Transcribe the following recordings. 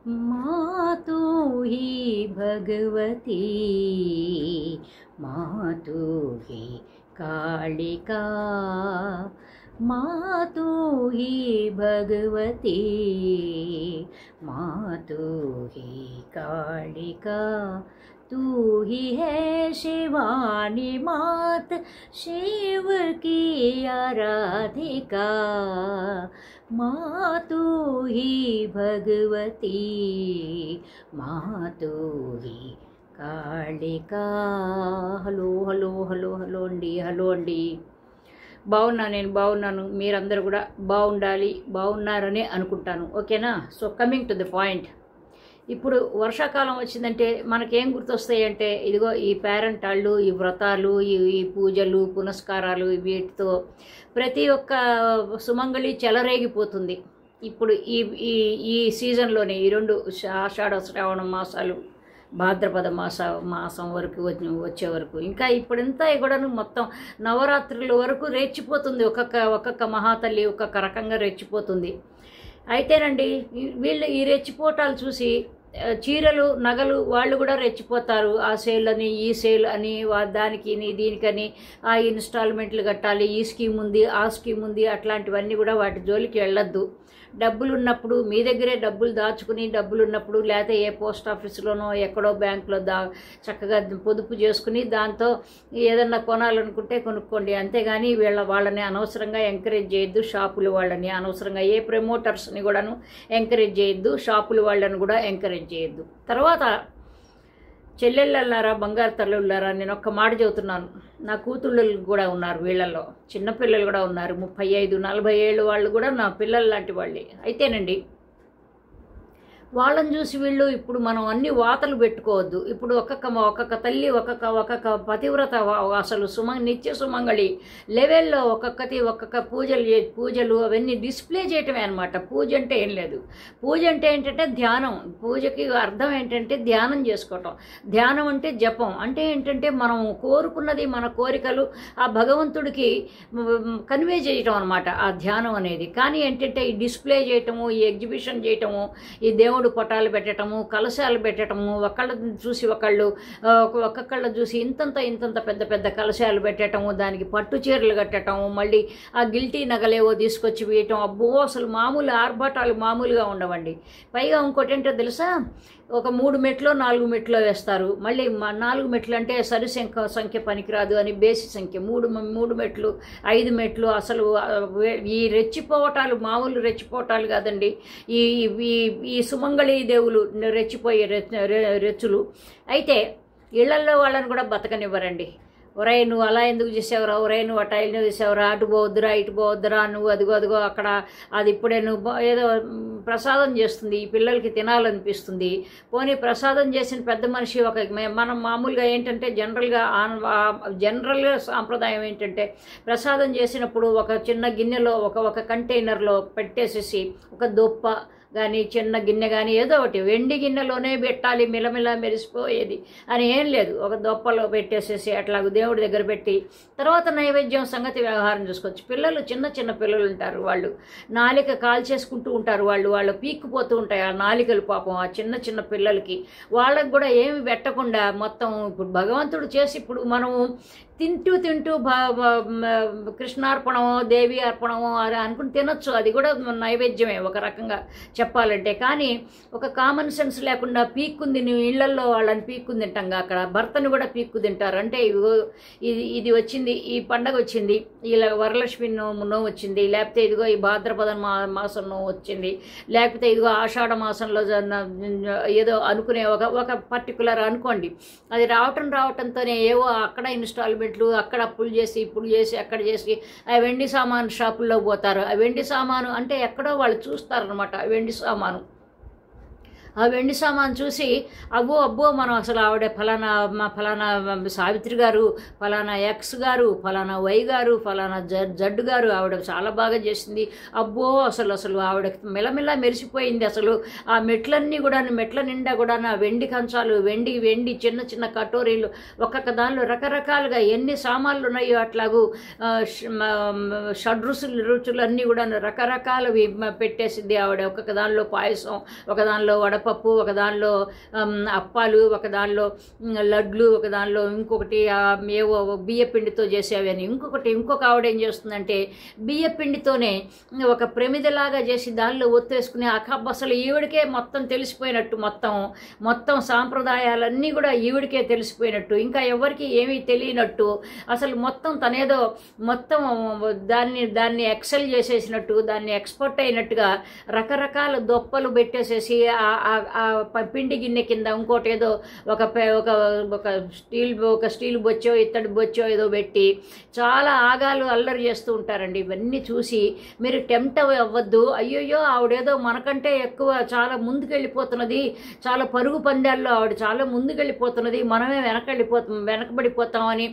मातु ही भगवती मातु ही कालिका मातु ही भगवती मातु ही कालिका तू ही है शिवानी मात शिव की आराधिका मातु ही भगवती मातु ही Kalika. Hello hello hello hello అండి, హలో అండి. నేను బాగున్నాను, మీరందరూ కూడా బాగుండాలి, బాగున్నారని అనుకుంటాను. ఓకేనా? So coming to the point. ఇప్పుడు వర్షాకాలం వచ్చిందంటే మనకేం గుర్తొస్తాయి అంటే, ఇదిగో ఈ పేరెంటాళ్ళు, ఈ వ్రతాలు, ఈ పూజలు పునస్కారాలు, వీటితో ప్రతి ఒక్క సుమంగళి చెలరేగిపోతుంది. ఇప్పుడు ఈ ఈ ఈ సీజన్లోనే ఈ రెండు ఆషాఢ శ్రావణ మాసాలు, భాద్రపద మాసం వరకు వచ్చే వరకు, ఇంకా ఇప్పుడంతా కూడాను మొత్తం నవరాత్రుల వరకు రెచ్చిపోతుంది. ఒక్కొక్క మహాతల్లి ఒక్కొక్క రకంగా రెచ్చిపోతుంది. అయితేనండి వీళ్ళు ఈ రెచ్చిపోటాలు చూసి చీరలు నగలు వాళ్ళు కూడా రెచ్చిపోతారు. ఆ సేల్ అని ఈ సేల్ అని దానికి దీనికని ఆ ఇన్స్టాల్మెంట్లు కట్టాలి, ఈ స్కీమ్ ఉంది ఆ స్కీమ్ ఉంది, అట్లాంటివన్నీ కూడా వాటి జోలికి వెళ్ళొద్దు. డబ్బులు ఉన్నప్పుడు మీ దగ్గరే డబ్బులు దాచుకుని, డబ్బులు ఉన్నప్పుడు లేకపోతే ఏ పోస్ట్ ఆఫీసులోనో ఎక్కడో బ్యాంకులో చక్కగా పొదుపు చేసుకుని దాంతో ఏదన్నా కొనాలనుకుంటే కొనుక్కోండి. అంతేగాని వాళ్ళని అనవసరంగా ఎంకరేజ్ చేయొద్దు. షాపులు వాళ్ళని అనవసరంగా ఏ ప్రమోటర్స్ని కూడాను ఎంకరేజ్ చేయొద్దు. షాపులు వాళ్ళని కూడా ఎంకరేజ్ చేయొద్దు. తర్వాత చెల్లెళ్ళారా, బంగారు తల్లుళ్ళారా, నేను ఒక్క మాట చెబుతున్నాను. నా కూతుళ్ళు కూడా ఉన్నారు, వీళ్ళల్లో చిన్నపిల్లలు కూడా ఉన్నారు. 35-40 ఏళ్ళు వాళ్ళు కూడా నా పిల్లలు లాంటి వాళ్ళే. అయితేనండి వాళ్ళని చూసి వీళ్ళు ఇప్పుడు మనం అన్ని వాతలు పెట్టుకోవద్దు. ఇప్పుడు ఒక్కొక్క తల్లి ఒక్కొక్క పతివ్రత అసలు నిత్య సుమంగళి లెవెల్లో ఒక్కొక్క పూజలు అవన్నీ డిస్ప్లే చేయటమే అనమాట. పూజ అంటే ఏం లేదు. పూజ అంటే ఏంటంటే ధ్యానం. పూజకి అర్థం ఏంటంటే ధ్యానం చేసుకోవటం. ధ్యానం అంటే జపం. అంటే ఏంటంటే మనం కోరుకున్నది, మన కోరికలు ఆ భగవంతుడికి కన్వే చేయటం అనమాట ఆ ధ్యానం అనేది. కానీ ఏంటంటే ఈ డిస్ప్లే చేయటము, ఈ ఎగ్జిబిషన్ చేయటము, ఈ దేవుడు పటాలు పెట్టడము, కలశాలు పెట్టడము, ఒకళ్ళని చూసి ఒక్కొక్కళ్ళ చూసి ఇంతంత పెద్ద కలశాలు పెట్టడము, దానికి పట్టు చీరలు కట్టడము, మళ్ళీ ఆ గిల్టీ నగలేవో తీసుకొచ్చి వేయటం. అబ్బో అసలు మామూలు ఆర్భాటాలు మామూలుగా ఉండవండి. పైగా ఇంకోటి ఏంటో తెలుసా, ఒక 3 మెట్లో 4 మెట్లో వేస్తారు. మళ్ళీ 4 మెట్లు అంటే సరి సంఖ్య పనికిరాదు అని బేసి సంఖ్య 3 మెట్లు 5 మెట్లు. అసలు ఈ రెచ్చిపోవటాలు మామూలు రెచ్చిపోవటాలు కాదండి. ఈ సుమంగళి దేవులు రెచ్చిపోయే రెచ్చులు. అయితే ఇళ్లల్లో వాళ్ళని కూడా బతకనివ్వరండి. ఒరే నువ్వు అలా ఎందుకు చేసావురా, ఒరే నువ్వు అటా ఎందుకు చేసావురా, అటు పోవద్దురా ఇటు పోవద్దురా, నువ్వు అదిగో అక్కడ అది ఇప్పుడే నువ్వు ఏదో ప్రసాదం చేస్తుంది, ఈ పిల్లలకి తినాలనిపిస్తుంది. పోనీ ప్రసాదం చేసిన పెద్ద మనిషి మనం మామూలుగా ఏంటంటే జనరల్గా సాంప్రదాయం ఏంటంటే ప్రసాదం చేసినప్పుడు ఒక చిన్న గిన్నెలో ఒక కంటైనర్లో పెట్టేసేసి ఒక దొప్ప కానీ చిన్న గిన్నె కానీ ఏదో ఒకటి వెండి గిన్నెలోనే పెట్టాలి, మిలమిలా మెరిసిపోయేది అని ఏం లేదు. ఒక దొప్పలో పెట్టేసేసి అట్లా దేవుడి దగ్గర పెట్టి తర్వాత నైవేద్యం సంగతి వ్యవహారం చూసుకోవచ్చు. పిల్లలు చిన్న పిల్లలు ఉంటారు, వాళ్ళు నాలిక కాల్చేసుకుంటూ ఉంటారు, వాళ్ళు పీక్కుపోతూ ఉంటాయి ఆ నాలికలు పాపం ఆ చిన్న పిల్లలకి. వాళ్ళకు కూడా ఏమి పెట్టకుండా మొత్తం ఇప్పుడు భగవంతుడు చేసి ఇప్పుడు మనము తింటూ కృష్ణార్పణమో దేవి అర్పణమో అని అనుకుని తినొచ్చు. అది కూడా నైవేద్యమే ఒక రకంగా చెప్పాలంటే. కానీ ఒక కామన్ సెన్స్ లేకుండా పీక్కుంది నువ్వు ఇళ్లల్లో వాళ్ళని పీక్కు తింటాంగా, అక్కడ భర్తను కూడా పీక్కు తింటారు. అంటే ఇది వచ్చింది, ఈ పండగ వచ్చింది, ఇలా వరలక్ష్మి నో వచ్చింది, లేకపోతే ఇదిగో ఈ భాద్రపద మాసం నో వచ్చింది, లేకపోతే ఇదిగో ఆషాఢ మాసంలో ఏదో అనుకునే ఒక పర్టికులర్ అనుకోండి. అది రావటంతోనే ఏవో అక్కడ ఇన్స్టాల్మెంట్ అక్కడ అప్పులు చేసి ఇప్పుడు చేసి అక్కడ చేసి ఆ వెండి సామాను షాపుల్లో పోతారు. ఆ వెండి సామాను అంటే ఎక్కడో వాళ్ళు చూస్తారనమాట. ఆ వెండి సామాను చూసి అబ్బో మనం అసలు ఆవిడ ఫలానా సావిత్రి గారు, ఫలానా ఎక్స్ గారు, ఫలానా వై గారు, ఫలానా జడ్డు గారు ఆవిడ చాలా బాగా చేసింది, అబ్బో అసలు ఆవిడ మెల్లమెల్ల మెరిసిపోయింది. అసలు ఆ మెట్లన్నీ కూడా మెట్ల నిండా కూడా వెండి కంచాలు, వెండి చిన్న కటోరీలు, ఒక్కొక్క దానిలో రకరకాలుగా ఎన్ని సామాన్లు ఉన్నాయో అట్లాగూ రుచులన్నీ కూడా రకరకాలవి పెట్టేసింది ఆవిడ. ఒక్కొక్క దానిలో పాయసం, ఒక దానిలో వడ వడపప్పు, ఒక దానిలో అప్పాలు, ఒక దానిలో లడ్లు, ఒక దానిలో ఇంకొకటి ఏవో బియ్యపిండితో చేసేవి అని, ఇంకొక ఆవిడ ఏం చేస్తుందంటే బియ్యపిండితోనే ఒక ప్రమిదలాగా చేసి దానిలో ఒత్తేసుకుని అసలు ఈవిడికే మొత్తం తెలిసిపోయినట్టు, మొత్తం సాంప్రదాయాలన్నీ కూడా ఈవిడికే తెలిసిపోయినట్టు, ఇంకా ఎవరికి ఏమీ తెలియనట్టు, అసలు మొత్తం తనేదో మొత్తం దాన్ని ఎక్సెల్ చేసేసినట్టు, దాన్ని ఎక్స్పర్ట్ అయినట్టుగా రకరకాల దొప్పలు పెట్టేసేసి ఆ పిండి గిన్నె కింద ఇంకోటి ఏదో ఒక స్టీల్ బొచ్చో ఇత్తడి బొచ్చో ఏదో పెట్టి చాలా ఆగాలు అల్లరి చేస్తూ ఉంటారండి. ఇవన్నీ చూసి మీరు టెంప్ట్ అవ్వద్దు. అయ్యోయ్యో ఆవిడేదో మనకంటే ఎక్కువ చాలా ముందుకెళ్ళిపోతున్నది, చాలా పరుగు పందాల్లో ఆవిడ చాలా ముందుకెళ్ళిపోతున్నది, మనమే వెనకబడిపోతామని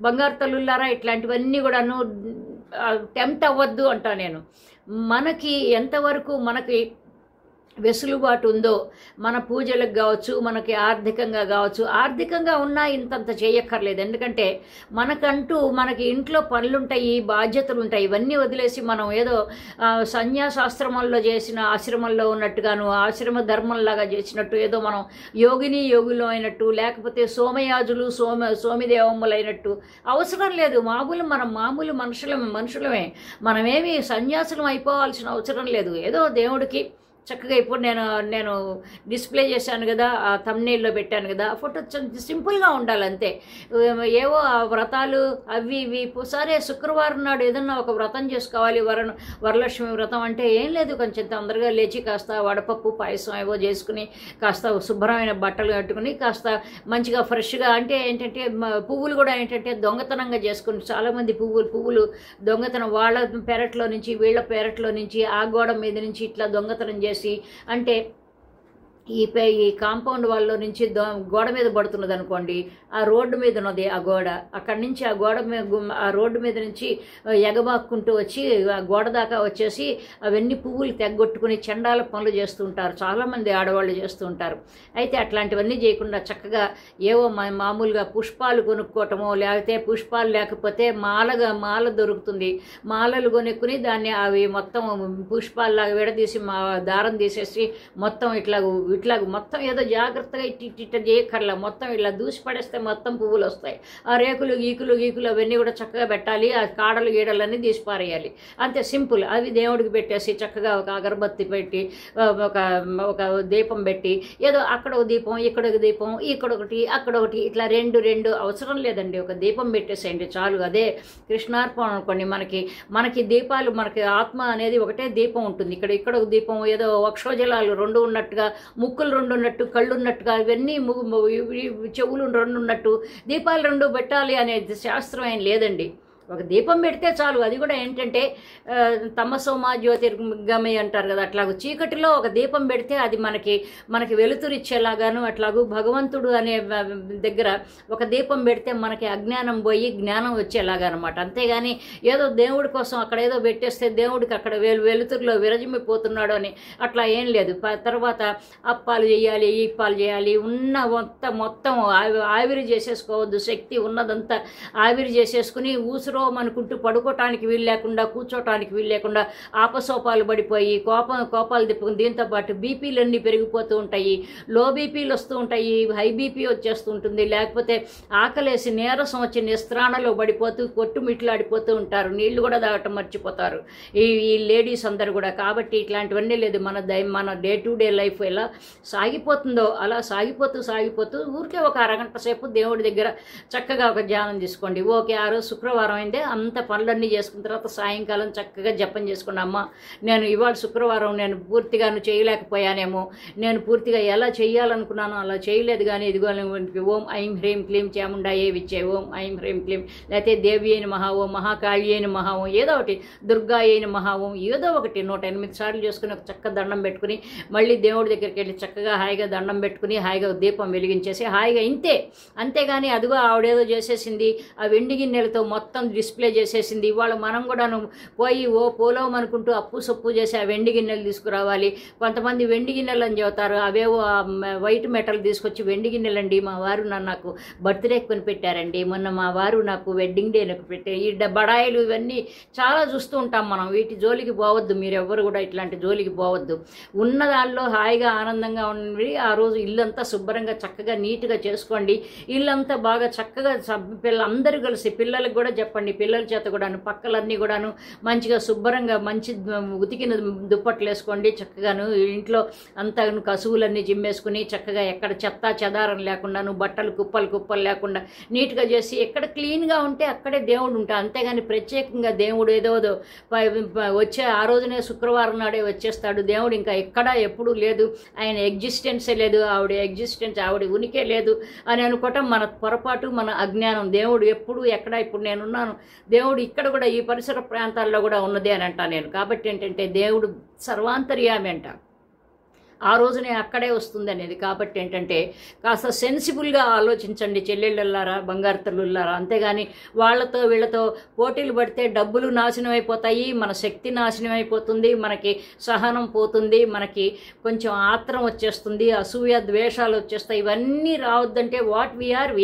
బంగారు తల్లులారా ఇట్లాంటివన్నీ కూడాను టెంప్ట్ అవ్వద్దు అంటా నేను. మనకి ఎంతవరకు మనకి వెసులుబాటు ఉందో మన పూజలకు కావచ్చు, మనకి ఆర్థికంగా కావచ్చు, ఆర్థికంగా ఉన్నా ఇంతంత చేయక్కర్లేదు. ఎందుకంటే మనకి ఇంట్లో పనులుంటాయి, బాధ్యతలు ఉంటాయి. ఇవన్నీ వదిలేసి మనం ఏదో సన్యాసాశ్రమంలో చేసిన ఆశ్రమంలో ఉన్నట్టుగాను, ఆశ్రమ ధర్మంలాగా చేసినట్టు, ఏదో మనం యోగులు అయినట్టు, లేకపోతే సోమయాజులు సోమిదేవమ్మలు అయినట్టు అవసరం లేదు. మనం మామూలు మనుషులమే. మనమేమి సన్యాసులం అయిపోవాల్సిన అవసరం లేదు. ఏదో దేవుడికి చక్కగా ఇప్పుడు నేను డిస్ప్లే చేశాను కదా, ఆ థంబ్నెయిల్లో పెట్టాను కదా, ఆ ఫోటో సింపుల్గా ఉండాలి అంతే. ఏవో ఆ వ్రతాలు అవి ఇవి సరే శుక్రవారం నాడు ఏదన్నా ఒక వ్రతం చేసుకోవాలి, వరలక్ష్మి వ్రతం అంటే ఏం లేదు, కొంచెం తొందరగా లేచి కాస్త వడపప్పు పాయసం ఏవో చేసుకుని కాస్త శుభ్రమైన బట్టలు కట్టుకుని కాస్త మంచిగా ఫ్రెష్గా, అంటే ఏంటంటే పువ్వులు కూడా ఏంటంటే దొంగతనంగా చేసుకుని చాలామంది పువ్వులు దొంగతనం వాళ్ళ పెరట్లో నుంచి వీళ్ళ పెరట్లో నుంచి ఆ గోడ మీద నుంచి ఇట్లా దొంగతనం చేసి, అంటే ఈ కాంపౌండ్ వాళ్ళలో నుంచి గోడ మీద పడుతున్నది అనుకోండి, ఆ రోడ్డు మీద ఉన్నది ఆ గోడ, అక్కడి నుంచి ఆ రోడ్డు మీద నుంచి ఎగబాక్కుంటూ వచ్చి ఆ గోడ దాకా వచ్చేసి అవన్నీ పువ్వులు తెగ్గొట్టుకుని చండాల పనులు చేస్తూ ఉంటారు, చాలామంది ఆడవాళ్ళు చేస్తూ ఉంటారు. అయితే అట్లాంటివన్నీ చేయకుండా చక్కగా ఏవో మామూలుగా పుష్పాలు కొనుక్కోవటమో, లేకపోతే పుష్పాలు లేకపోతే మాల దొరుకుతుంది, మాలలు కొనుక్కుని దాన్ని అవి మొత్తం పుష్పాల్లాగా విడదీసి దారం తీసేసి మొత్తం ఇట్లా మొత్తం ఏదో జాగ్రత్తగా ఇట్ట చేయక్కర్లా, మొత్తం ఇలా దూసి పడేస్తే మొత్తం పువ్వులు వస్తాయి. ఆ రేకులు గీకులు అవన్నీ కూడా చక్కగా పెట్టాలి, ఆ కాడలు గీడలన్నీ తీసి పారేయాలి, అంతే సింపుల్. అవి దేవుడికి పెట్టేసి చక్కగా ఒక అగరబత్తి పెట్టి ఒక దీపం పెట్టి, ఏదో అక్కడ ఒక దీపం ఇక్కడ ఒక దీపం ఇక్కడొకటి అక్కడొకటి ఇట్లా రెండు అవసరం లేదండి, ఒక దీపం పెట్టేసేయండి చాలు. అదే కృష్ణార్పణ అనుకోండి. మనకి దీపాలు, మనకి ఆత్మ అనేది ఒకటే దీపం ఉంటుంది. ఇక్కడ ఒక దీపం, ఏదో అక్షోజలాలు రెండు ఉన్నట్టుగా, ముక్కులు రెండు ఉన్నట్టు, కళ్ళు ఉన్నట్టుగా, ఇవన్నీ చెవులు రెండు ఉన్నట్టు దీపాలు రెండు పెట్టాలి అనేది శాస్త్రం ఏం లేదండి. ఒక దీపం పెడితే చాలు. అది కూడా ఏంటంటే తమసోమా జ్యోతిర్గమయ అంటారు కదా, అట్లాగూ చీకటిలో ఒక దీపం పెడితే అది మనకి వెలుతురిచ్చేలాగాను, అట్లాగూ భగవంతుడు అనే దగ్గర ఒక దీపం పెడితే మనకి అజ్ఞానం పోయి జ్ఞానం వచ్చేలాగా అనమాట. అంతేగాని ఏదో దేవుడి కోసం అక్కడ ఏదో పెట్టేస్తే దేవుడికి అక్కడ వెలుతురులో విరజిమ్మిపోతున్నాడు అని అట్లా ఏం లేదు. తర్వాత అప్పాలు చేయాలి, ఈప్పాలు చేయాలి, ఉన్న మొత్తం ఆవిరి చేసేసుకోవద్దు. శక్తి ఉన్నదంతా ఆవిరి చేసేసుకుని ఊసురో అనుకుంటూ పడుకోవటానికి వీలు లేకుండా, కూర్చోటానికి వీలు లేకుండా ఆపసోపాలు పడిపోయి కోపాలు తిప్పుకుని, దీంతో పాటు బీపీలన్నీ పెరిగిపోతూ ఉంటాయి, లో బీపీలు వస్తూ ఉంటాయి, హై బీపీ వచ్చేస్తూ ఉంటుంది, లేకపోతే ఆకలేసి నీరసం వచ్చి నిస్త్రాణలో పడిపోతూ కొట్టుమిట్లాడిపోతూ ఉంటారు, నీళ్లు కూడా తాగటం మర్చిపోతారు ఈ లేడీస్ అందరు కూడా. కాబట్టి ఇట్లాంటివన్నీ లేదు. మన డే టు డే లైఫ్ ఎలా సాగిపోతుందో అలా సాగిపోతూ ఊరికే ఒక అరగంట సేపు దేవుడి దగ్గర చక్కగా ఒక ధ్యానం తీసుకోండి. ఓకే, ఆ రోజు శుక్రవారం అయిందే, అంత పనులన్నీ చేసుకున్న తర్వాత సాయంకాలం చక్కగా జపం చేసుకున్నా, అమ్మ నేను ఇవాళ శుక్రవారం నేను పూర్తిగా చేయలేకపోయానేమో, నేను పూర్తిగా ఎలా చేయాలనుకున్నానో అలా చేయలేదు, కానీ ఇదిగో ఓం ఐం హ్రీం క్లీం చాముండాయే విచ్చే, ఓం ఐం హ్రీం క్లీం, లేకపోతే దేవి అయిన మహా ఓం, మహాకాళి అయిన మహా ఓం, ఏదో ఒకటి దుర్గా అయిన మహా ఓం, ఏదో ఒకటి 108 సార్లు చేసుకుని ఒక చక్క దండం పెట్టుకుని మళ్ళీ దేవుడి దగ్గరికి వెళ్ళి చక్కగా హాయిగా దండం పెట్టుకుని హాయిగా దీపం వెలిగించేసి హాయిగా ఇంతే. అంతేగాని అదిగో ఆవిడేదో చేసేసింది, ఆ వెండి గిన్నెలతో మొత్తం డిస్ప్లే చేసేసింది. ఇవాళ మనం కూడాను పోయి పోలోం అనుకుంటూ అప్పు సొప్పు చేసి ఆ వెండి గిన్నెలు తీసుకురావాలి. కొంతమంది వెండి గిన్నెలు అని చెబుతారు, అవేవో వైట్ మెటల్ తీసుకొచ్చి వెండి గిన్నెలండి మా వారు నాకు బర్త్డే కొని పెట్టారండి, మొన్న మా వారు నాకు వెడ్డింగ్ డే నాకు పెట్టారు. ఈ బడాయిలు ఇవన్నీ చాలా చూస్తూ ఉంటాం మనం. వీటి జోలికి పోవద్దు, మీరు ఎవ్వరు కూడా ఇట్లాంటి జోలికి పోవద్దు. ఉన్న దానిలో హాయిగా ఆనందంగా ఉండి ఆ రోజు ఇల్లంతా శుభ్రంగా చక్కగా నీట్గా చేసుకోండి. ఇల్లంతా బాగా చక్కగా అందరూ కలిసి పిల్లలకు కూడా చెప్పండి, పిల్లల చేత కూడాను పక్కలన్నీ కూడాను మంచిగా శుభ్రంగా మంచి ఉతికిన దుప్పట్లు వేసుకోండి. చక్కగాను ఇంట్లో అంతా కసువులన్నీ జిమ్మేసుకుని చక్కగా ఎక్కడ చెత్త చెదారం లేకుండాను బట్టలు కుప్పలు లేకుండా నీట్గా చేసి ఎక్కడ క్లీన్గా ఉంటే అక్కడే దేవుడు ఉంటాడు. అంతేగాని ప్రత్యేకంగా దేవుడు ఏదో వచ్చే ఆ రోజునే శుక్రవారం నాడే వచ్చేస్తాడు. దేవుడు ఇంకా ఎక్కడా ఎప్పుడూ లేదు, ఆయన ఎగ్జిస్టెన్సే లేదు, ఆవిడ ఉనికే లేదు అని అనుకోవటం మన పొరపాటు, మన అజ్ఞానం. దేవుడు ఎప్పుడు ఎక్కడ, ఇప్పుడు నేనున్నాను, దేవుడు ఇక్కడ కూడా ఈ పరిసర ప్రాంతాల్లో కూడా ఉన్నదే అని అంటా నేను. కాబట్టి ఏంటంటే దేవుడు సర్వాంతర్యామి అంట, ఆ రోజునే అక్కడే వస్తుంది అనేది. కాబట్టి ఏంటంటే కాస్త సెన్సిబుల్గా ఆలోచించండి చెల్లెళ్ళల్లారా, బంగారు తల్లుల్లారా. అంతేగాని వాళ్ళతో వీళ్ళతో పోటీలు పడితే డబ్బులు నాశనం అయిపోతాయి, మన శక్తి నాశనం అయిపోతుంది, మనకి సహనం పోతుంది, మనకి కొంచెం ఆత్రం వచ్చేస్తుంది, అసూయ ద్వేషాలు వచ్చేస్తాయి. ఇవన్నీ రావద్దంటే వాట్ వీఆర్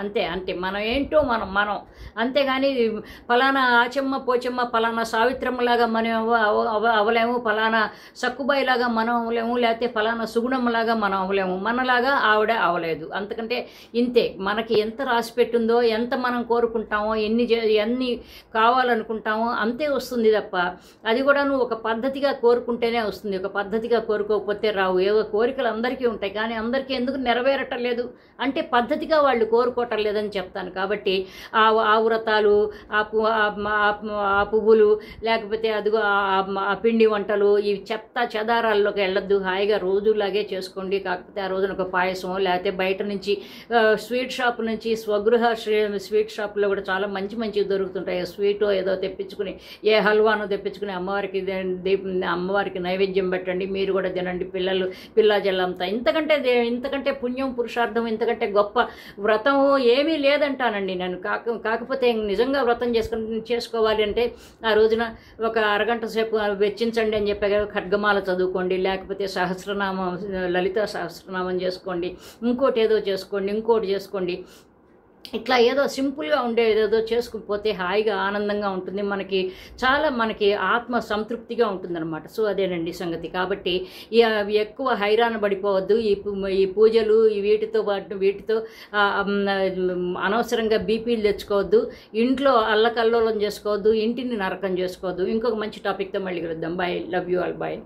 అంతే. మనం ఏంటో మనం అంతేగాని ఫలానా ఆచమ్మ పోచమ్మ ఫలానా సావిత్రమ్మలాగా మనం అవలేము, ఫలానా సక్కుబాయిలాగా మనం అవలేము, లేకపోతే ఫలానా సుగుణంలాగా మనం అవలేము, మనలాగా ఆవిడ అవలేదు. అంతకంటే ఇంతే. మనకి ఎంత రాసి పెట్టుందో, ఎంత మనం కోరుకుంటామో, ఎన్ని కావాలనుకుంటామో అంతే వస్తుంది తప్ప అది కూడా నువ్వు ఒక పద్ధతిగా కోరుకుంటేనే వస్తుంది, ఒక పద్ధతిగా కోరుకోకపోతే రావు. ఏవో కోరికలు అందరికీ ఉంటాయి, కానీ అందరికీ ఎందుకు నెరవేరటం లేదు అంటే పద్ధతిగా వాళ్ళు కోరుకోవటం లేదని చెప్తాను. కాబట్టి ఆ వ్రతాలు, ఆ పువ్వులు, లేకపోతే అదిగో ఆ పిండి వంటలు, ఈ చెత్త చెదారాల్లోకి వెళ్ళొద్దు. హాయిగా రోజులాగే చేసుకోండి. కాకపోతే ఆ రోజున ఒక పాయసం, లేకపోతే బయట నుంచి స్వీట్ షాప్ నుంచి స్వగృహ స్వీట్ షాప్లో కూడా చాలా మంచి దొరుకుతుంటాయి. స్వీటో ఏదో తెప్పించుకుని, ఏ హల్వానో తెప్పించుకుని అమ్మవారికి నైవేద్యం పెట్టండి, మీరు కూడా తినండి, పిల్లా జల్లంతా. ఇంతకంటే పుణ్యం పురుషార్థం ఇంతకంటే గొప్ప వ్రతం ఏమీ లేదంటానండి నేను. కాకపోతే నిజంగా వ్రతం చేసుకోవాలి అంటే ఆ రోజున ఒక అరగంట సేపు వెచ్చించండి అని చెప్పే ఖడ్గమాల చదువుకోండి, లేకపోతే సహస్రనామం, లలిత సహస్రనామం చేసుకోండి, ఇంకోటి చేసుకోండి. ఇట్లా ఏదో సింపుల్గా ఉండే ఏదో చేసుకుపోతే హాయిగా ఆనందంగా ఉంటుంది, మనకి ఆత్మ సంతృప్తిగా ఉంటుందన్నమాట. సో అదేనండి సంగతి. కాబట్టి ఎక్కువ హైరాణ పడిపోవద్దు. ఈ పూజలు వీటితో అనవసరంగా బీపీలు తెచ్చుకోవద్దు, ఇంట్లో అల్లకల్లోలం చేసుకోవద్దు, ఇంటిని నరకం చేసుకోవద్దు. ఇంకొక మంచి టాపిక్తో మళ్ళీ కలుద్దాం. Bye, love you all, bye.